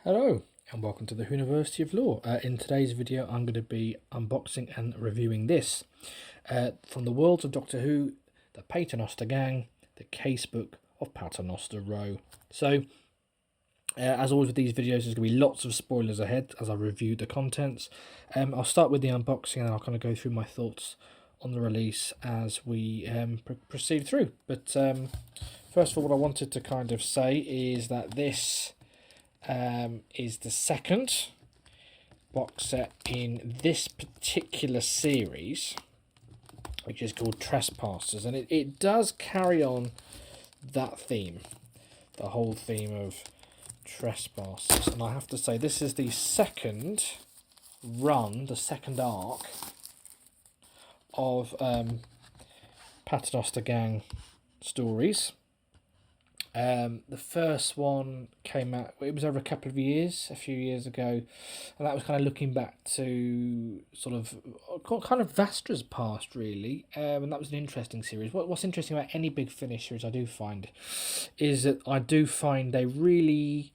Hello and welcome to the University of Law. In today's video I'm going to be unboxing and reviewing this from the worlds of Doctor Who, the Paternoster Gang, the Casebook of Paternoster Row. So as always with these videos, there's going to be lots of spoilers ahead as I review the contents. I'll start with the unboxing and then I'll kind of go through my thoughts on the release as we proceed through. But first of all, what I wanted to kind of say is that this is the second box set in this particular series, which is called Trespassers, and it does carry on that theme, the whole theme of Trespassers. And I have to say, this is the second run, the second arc of Paternoster Gang stories. The first one came out, it was over a couple of years, a few years ago, and that was kind of looking back to sort of kind of Vastra's past, really, and that was an interesting series. What's interesting about any Big Finish series, I do find, is that I do find they really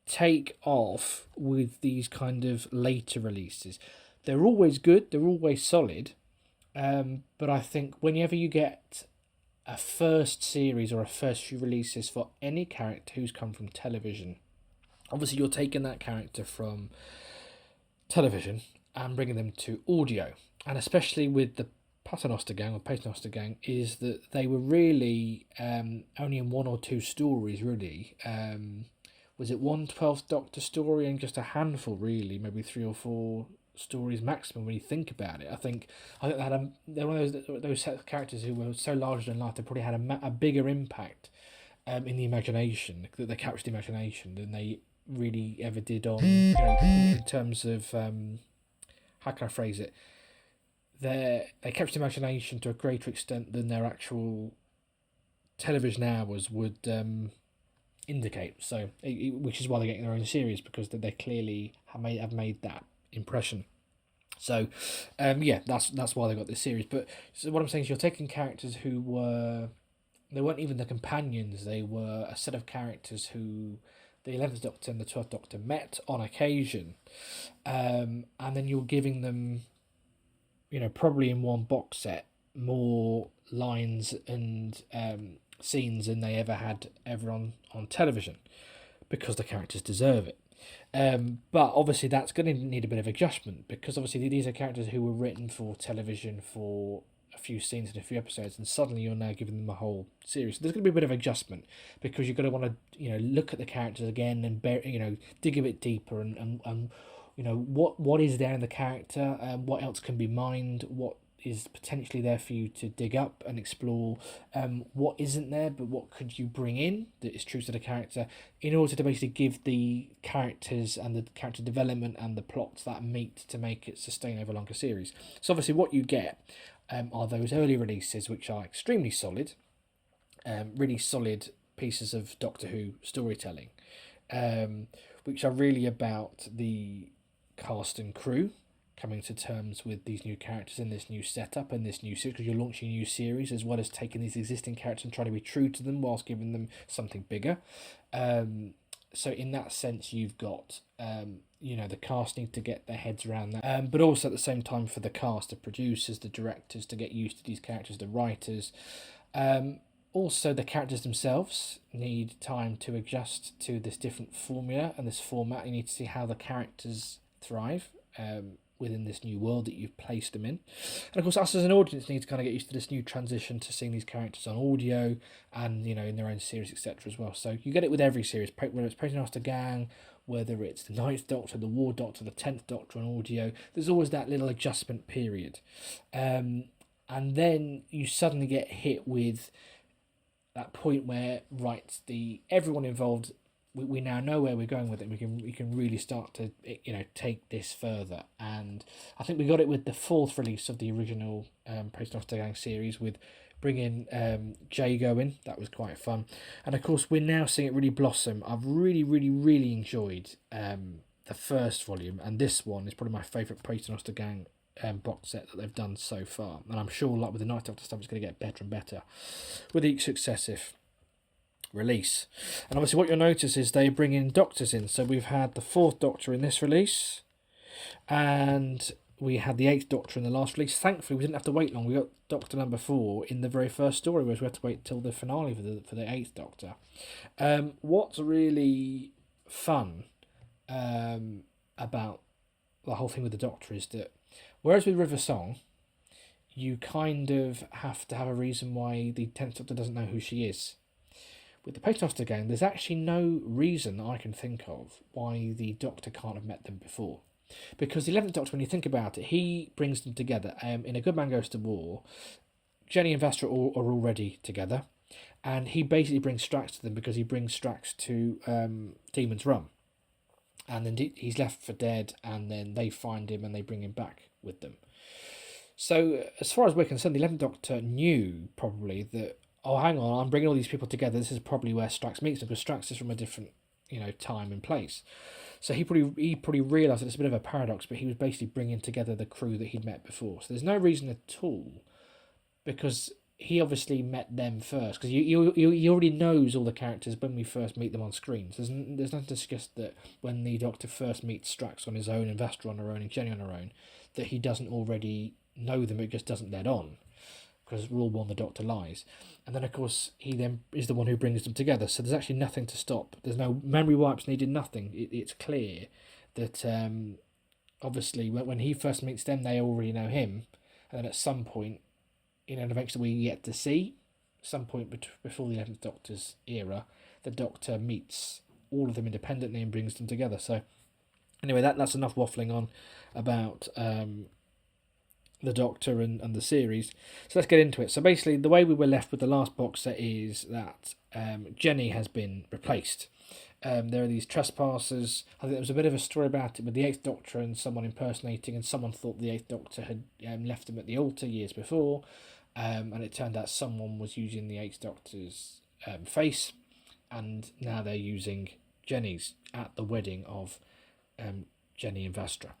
take off with these kind of later releases. They're always good, they're always solid, but I think whenever you get a first series or a first few releases for any character who's come from television, obviously you're taking that character from television and bringing them to audio. And especially with the Paternoster Gang, is that they were really only in one or two stories, really. Was it one 12th Doctor story and just a handful, really, maybe 3 or 4 stories maximum when you think about it. I think they're one of those set of characters who were so larger than life. They probably had a bigger impact in the imagination, that they captured the imagination, than they really ever did on in terms of how can I phrase it. They captured the imagination to a greater extent than their actual television hours would indicate. So, which is why they're getting their own series, because they clearly have made that impression. So yeah, that's why they got this series. But so what I'm saying is, you're taking characters who they weren't even the companions, they were a set of characters who the 11th Doctor and the 12th Doctor met on occasion, and then you're giving them, probably in one box set, more lines and scenes than they ever had on television, because the characters deserve it. But obviously that's going to need a bit of adjustment, because obviously these are characters who were written for television for a few scenes and a few episodes, and suddenly you're now giving them a whole series. So there's going to be a bit of adjustment, because you're going to want to look at the characters again and dig a bit deeper and what is there in the character, what else can be mined, what is potentially there for you to dig up and explore, what isn't there, but what could you bring in that is true to the character, in order to basically give the characters and the character development and the plots that meat to make it sustain over a longer series. So obviously what you get are those early releases, which are extremely solid, really solid pieces of Doctor Who storytelling, which are really about the cast and crew coming to terms with these new characters in this new setup and this new series, because you're launching a new series, as well as taking these existing characters and trying to be true to them whilst giving them something bigger. So in that sense, you've got the cast need to get their heads around that, but also at the same time for the cast, the producers, the directors, to get used to these characters, the writers. Also, the characters themselves need time to adjust to this different formula and this format. You need to see how the characters thrive within this new world that you've placed them in. And of course, us as an audience need to kind of get used to this new transition to seeing these characters on audio and, in their own series, etc. as well. So you get it with every series, whether it's Paternoster Gang, whether it's the 9th Doctor, the War Doctor, the 10th Doctor on audio. There's always that little adjustment period. And then you suddenly get hit with that point where, everyone involved, we now know where we're going with it. We can really start to take this further, and I think we got it with the 4th release of the original Paternoster Gang series, with bringing Jago in. That was quite fun, and of course we're now seeing it really blossom. I've really enjoyed the first volume, and this one is probably my favourite Paternoster Gang box set that they've done so far, and I'm sure, like with the 9th Doctor stuff, it's going to get better and better with each successive release. And obviously what you'll notice is they bring in doctors in. So we've had the 4th Doctor in this release, and we had the 8th Doctor in the last release. Thankfully, we didn't have to wait long. We got Doctor number 4 in the very first story, whereas we had to wait till the finale for the 8th Doctor. What's really fun about the whole thing with the Doctor is that, whereas with River Song, you kind of have to have a reason why the 10th Doctor doesn't know who she is. With the Paternoster gang, there's actually no reason I can think of why the Doctor can't have met them before. Because the 11th Doctor, when you think about it, he brings them together. In A Good Man Goes to War, Jenny and Vastra are already together, and he basically brings Strax to them because he brings Strax to Demon's Run. And then he's left for dead, and then they find him and they bring him back with them. So, as far as we're concerned, the 11th Doctor knew probably that, oh, hang on, I'm bringing all these people together. This is probably where Strax meets them, because Strax is from a different, time and place. So he probably realised that it's a bit of a paradox, but he was basically bringing together the crew that he'd met before. So there's no reason at all, because he obviously met them first, because he already knows all the characters when we first meet them on screen. So there's nothing to suggest that when the Doctor first meets Strax on his own and Vastra on her own and Jenny on her own, that he doesn't already know them, it just doesn't let on, because rule 1, the Doctor lies. And then of course he then is the one who brings them together, so there's actually nothing to stop. There's no memory wipes needed, nothing. It's clear that obviously when he first meets them, they already know him, and then at some point in an adventure we get to see, some point before the 11th Doctor's era, the Doctor meets all of them independently and brings them together. So anyway, that's enough waffling on about the Doctor and the series. So let's get into it. So basically, the way we were left with the last box set is that Jenny has been replaced. There are these trespassers. I think there was a bit of a story about it with the 8th Doctor and someone impersonating, and someone thought the 8th Doctor had left him at the altar years before, and it turned out someone was using the 8th Doctor's face, and now they're using Jenny's at the wedding of Jenny and Vastra.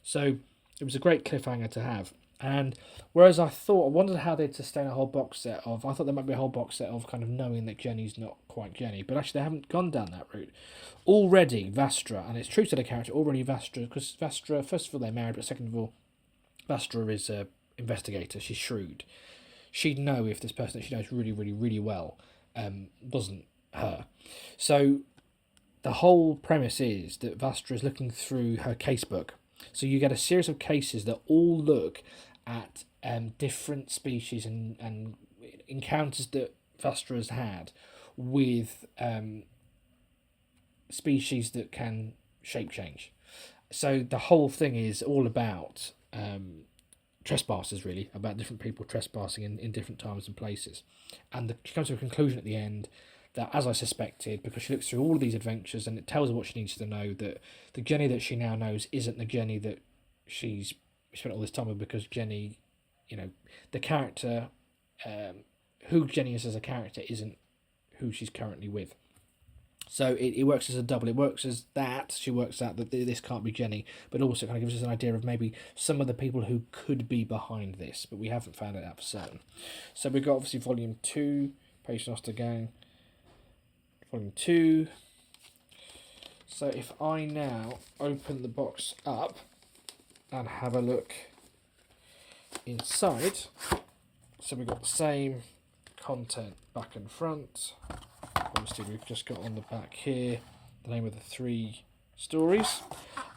So it was a great cliffhanger to have. And whereas I wondered how they'd sustain a whole box set of, I thought there might be a whole box set of kind of knowing that Jenny's not quite Jenny, but actually they haven't gone down that route. Already Vastra, and it's true to the character, already Vastra, because Vastra, first of all they're married, but second of all, Vastra is an investigator, she's shrewd. She'd know if this person that she knows really, really, really well wasn't her. So the whole premise is that Vastra is looking through her casebook. So you get a series of cases that all look at different species and encounters that Vastra has had with species that can shape change. So the whole thing is all about trespassers, really, about different people trespassing in different times and places. And she comes to a conclusion at the end that, as I suspected, because she looks through all of these adventures and it tells her what she needs to know, that the Jenny that she now knows isn't the Jenny that she's spent all this time with, because Jenny, the character, who Jenny is as a character isn't who she's currently with. So it works as a double. It works as that. She works out that this can't be Jenny, but also kind of gives us an idea of maybe some of the people who could be behind this, but we haven't found it out for certain. So we've got obviously Volume 2, Paternoster Gang, Volume 2. So if I now open the box up and have a look inside, so we've got the same content back and front. Obviously we've just got on the back here the name of the 3 stories.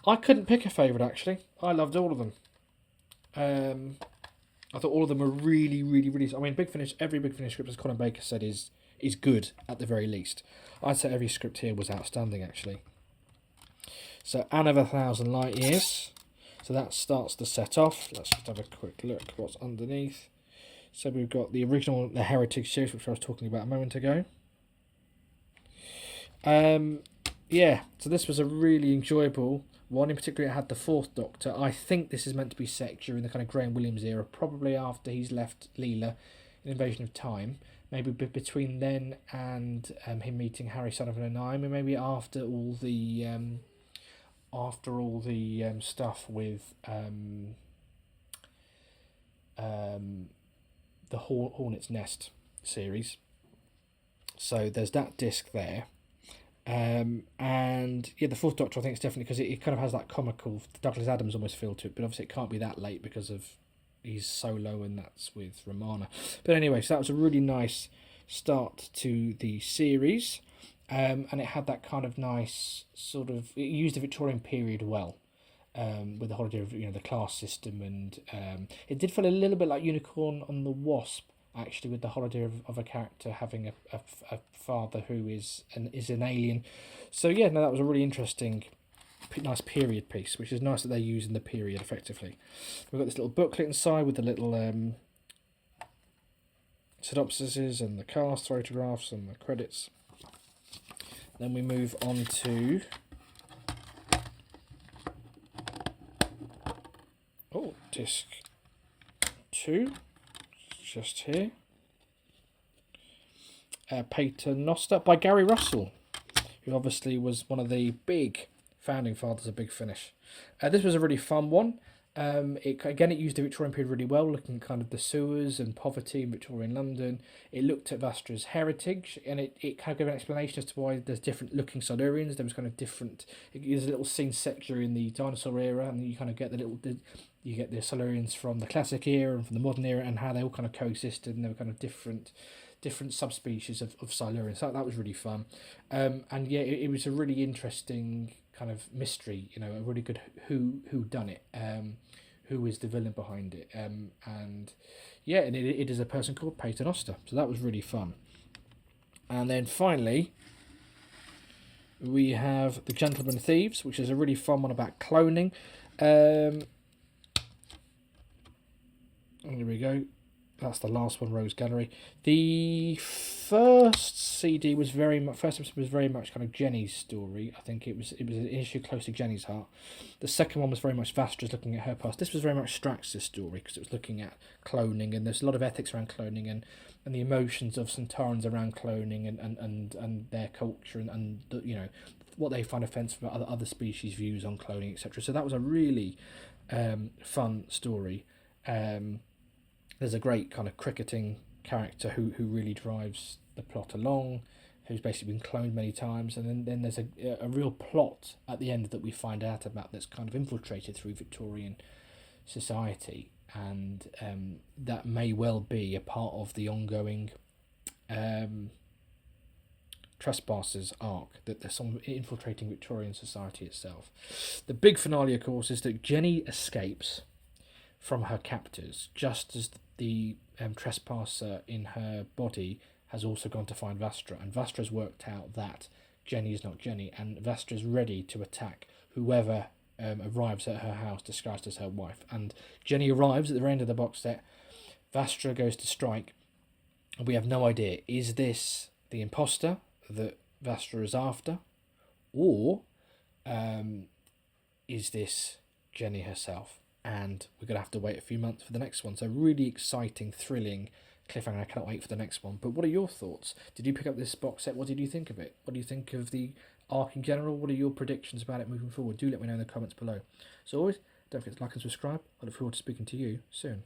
I couldn't pick a favourite, actually. I loved all of them. I thought all of them were really, really, really... I mean, every Big Finish script, as Colin Baker said, is good at the very least. I'd say every script here was outstanding, actually. So, Anne of 1,000 Light Years. So that starts to set off. Let's just have a quick look what's underneath. So we've got the original, the Heritage series, which I was talking about a moment ago. Yeah, so this was a really enjoyable one. In particular, it had the 4th Doctor. I think this is meant to be set during the kind of Graham Williams era, probably after he's left Leela in Invasion of Time. Maybe between then and him meeting Harry Sullivan and I, and maybe after all the stuff with the Hornet's Nest series. So there's that disc there. And yeah, the Fourth Doctor, I think it's definitely because it kind of has that comical Douglas Adams almost feel to it, but obviously it can't be that late because of he's solo and that's with Romana. But anyway, so that was a really nice start to the series, and it had that kind of nice sort of, it used the Victorian period well. With the whole idea of the class system, and it did feel a little bit like Unicorn on the Wasp, actually, with the whole idea of a character having a father who is an alien. So yeah, no, that was a really interesting, nice period piece, which is nice that they're using the period effectively. We've got this little booklet inside with the little synopsises and the cast photographs and the credits. Then we move on to disc 2, just here. Paternoster by Gary Russell, who obviously was one of the big founding fathers of Big Finish. This was a really fun one. It used the Victorian period really well, looking at kind of the sewers and poverty in Victorian London. It looked at Vastra's heritage, and it kind of gave an explanation as to why there's different looking Silurians. There was kind of different. There's a little scene set during the dinosaur era, and you kind of get you get the Silurians from the classic era and from the modern era, and how they all kind of coexisted, and they were kind of different subspecies of Silurians. So that was really fun, and yeah, it was a really interesting kind of mystery. A really good who done it, who is the villain behind it, and yeah, and it is a person called Paternoster. So that was really fun. And then finally, we have The Gentleman Thieves, which is a really fun one about cloning. Here we go. That's the last one, Rose Gallery. The first CD was first episode was very much kind of Jenny's story. I think it was an issue close to Jenny's heart. The second one was very much Vastra's looking at her past. This was very much Strax's story because it was looking at cloning, and there's a lot of ethics around cloning and the emotions of Centaurans around cloning and their culture and what they find offensive about other species' views on cloning, etc. So that was a really fun story. There's a great kind of cricketing character who really drives the plot along, who's basically been cloned many times, and then there's a real plot at the end that we find out about that's kind of infiltrated through Victorian society, and that may well be a part of the ongoing Trespassers arc, that there's some infiltrating Victorian society itself. The big finale, of course, is that Jenny escapes from her captors, just as the trespasser in her body has also gone to find Vastra, and Vastra's worked out that Jenny is not Jenny, and Vastra's ready to attack whoever arrives at her house disguised as her wife. And Jenny arrives at the very end of the box set. Vastra goes to strike, and we have no idea, is this the imposter that Vastra is after, or is this Jenny herself? And we're going to have to wait a few months for the next one. So really exciting, thrilling cliffhanger. I cannot wait for the next one. But what are your thoughts? Did you pick up this box set? What did you think of it? What do you think of the arc in general? What are your predictions about it moving forward? Do let me know in the comments below. As always, don't forget to like and subscribe. I look forward to speaking to you soon.